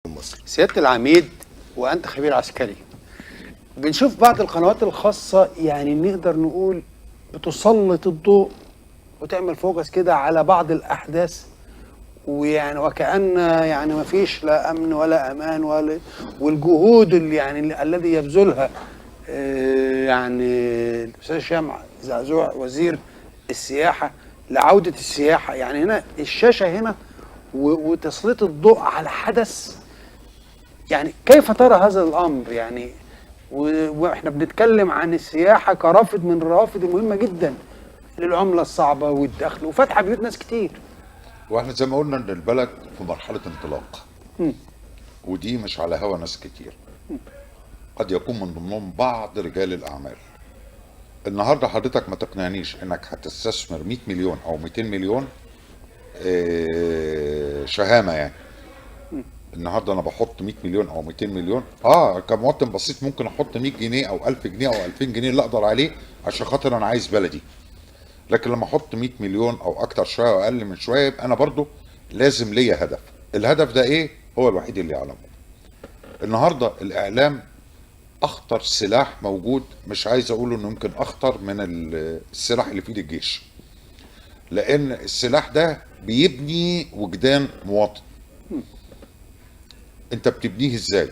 المصري. سيادة العميد وأنت خبير عسكري، بنشوف بعض القنوات الخاصة يعني نقدر نقول بتسلط الضوء وتعمل فوكس كده على بعض الأحداث، ويعني وكأن يعني ما فيش لا أمن ولا أمان والجهود اللي يعني الذي يبذلها يعني الأستاذ هشام زعزوع وزير السياحة لعودة السياحة. يعني هنا الشاشة هنا وتسليط الضوء على حدث، يعني كيف ترى هذا الأمر؟ يعني واحنا بنتكلم عن السياحة كرافد من الروافد المهمة جدا للعملة الصعبة والدخل وفتح بيوت ناس كتير. واحنا زي ما قلنا ان البلد في مرحلة انطلاق، ودي مش على هوا ناس كتير، قد يكون من ضمنهم بعض رجال الاعمال. النهارده حضرتك ما تقنعنيش انك هتستثمر 100 مليون او 200 مليون شهامة يعني. النهارده انا بحط 100 مليون او 200 مليون كمواطن بسيط ممكن احط 100 جنيه او 1000 جنيه او 2000 جنيه اللي اقدر عليه عشان خاطر انا عايز بلدي. لكن لما احط 100 مليون او اكتر شويه او اقل من شويه يبقى انا برضو لازم ليا هدف. الهدف ده ايه؟ هو الوحيد اللي يعلمه. النهارده الاعلام اخطر سلاح موجود، مش عايز اقول انه يمكن اخطر من السلاح اللي في ايد الجيش، لان السلاح ده بيبني وجدان مواطن. انت بتبنيه ازاي؟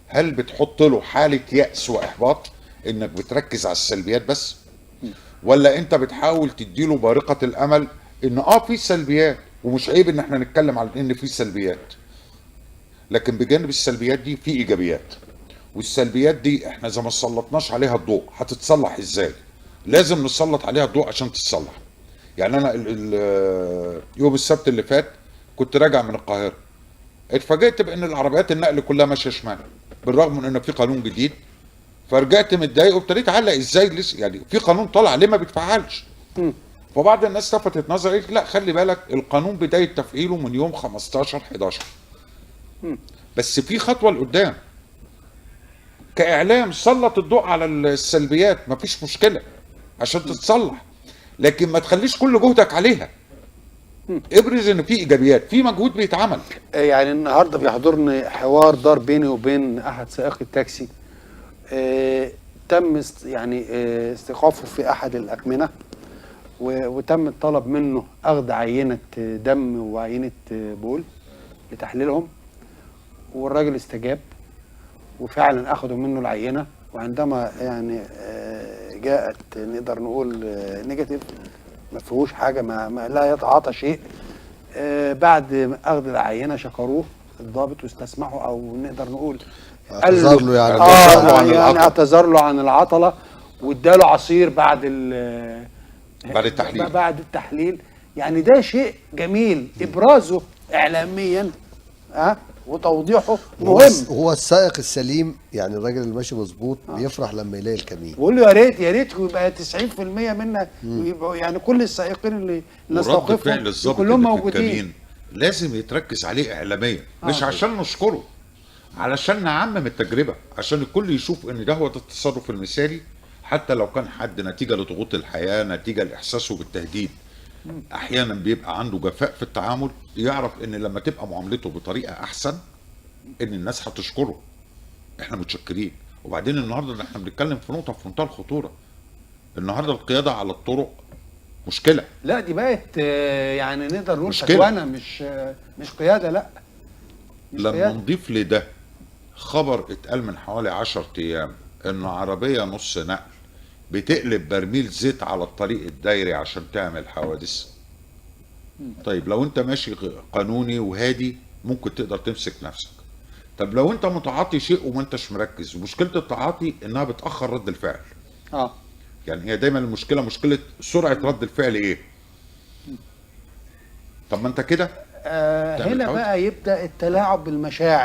هل بتحط له حاله يأس واحباط انك بتركز على السلبيات بس، ولا انت بتحاول تديله بارقة الامل ان في سلبيات ومش عيب ان احنا نتكلم على ان في سلبيات، لكن بجانب السلبيات دي في ايجابيات، والسلبيات دي احنا اذا ما سلطناش عليها الضوء هتتصلح ازاي؟ لازم نسلط عليها الضوء عشان تتصلح. يعني انا يوم السبت اللي فات كنت راجع من القاهرة، اتفاجئت بان العربيات النقل كلها ماشيه شمال بالرغم من ان في قانون جديد. فرجعت متضايق وابتديت اعلق ازاي لسه يعني في قانون طالع ليه ما بيتفعلش؟ فبعض الناس لفتت نظري لا خلي بالك القانون بدايه تفعيله من يوم 15/11، بس في خطوه لقدام. كاعلام سلط الضوء على السلبيات مفيش مشكله عشان تتصلح، لكن ما تخليش كل جهدك عليها. ابرز ان في ايجابيات، في مجهود بيتعمل. يعني النهارده بيحضرني حوار دار بيني وبين احد سائقي التاكسي، تم استيقافه في احد الاكمنه، وتم الطلب منه اخذ عينه دم وعينه بول لتحليلهم، والراجل استجاب وفعلا اخذوا منه العينه. وعندما يعني جاءت نقدر نقول نيجاتيف، ما فيهوش حاجه، ما لا يتعاطى شيء، بعد اخذ العينه شكروه الضابط واستسمحوا، او نقدر نقول اعتذر له يعني يعني اعتذر له عن العطله واداله عصير بعد التحليل. بعد التحليل. يعني ده شيء جميل ابرازه اعلاميا وتوضيحه مهم. هو السائق السليم، يعني الراجل اللي ماشي مظبوط بيفرح لما يلاقي الكمين. بقول له يا ريت يا ريت يبقى 90% منا يبقوا، يعني كل السائقين اللي نستوقفهم كلهم موجودين. لازم يتركز عليه اعلاميا، مش عشان نشكره، علشان نعمم التجربه، عشان الكل يشوف ان ده هو التصرف المثالي. حتى لو كان حد نتيجه لضغوط الحياه، نتيجه لاحساسه بالتهديد، احيانا بيبقى عنده جفاء في التعامل، يعرف ان لما تبقى معاملته بطريقه احسن ان الناس هتشكره. احنا متشكرين. وبعدين النهارده احنا بنتكلم في نقطه في منتهى الخطوره. النهارده القياده على الطرق مشكله. لا دي بقت يعني نقدر نقول مشكلة. فتوانه، مش قياده. لا مش لما قيادة. نضيف لده خبر اتقال من حوالي 10 ايام ان عربيه نص نقل بتقلب برميل زيت على الطريق الدايري عشان تعمل حوادث. طيب لو انت ماشي قانوني وهادي ممكن تقدر تمسك نفسك. طب لو انت متعاطي شيء وما انتش مركز، ومشكله التعاطي انها بتاخر رد الفعل. يعني هي دايما المشكله مشكله سرعه رد الفعل ايه؟ طب ما انت كده هنا بقى يبدا التلاعب بالمشاعر.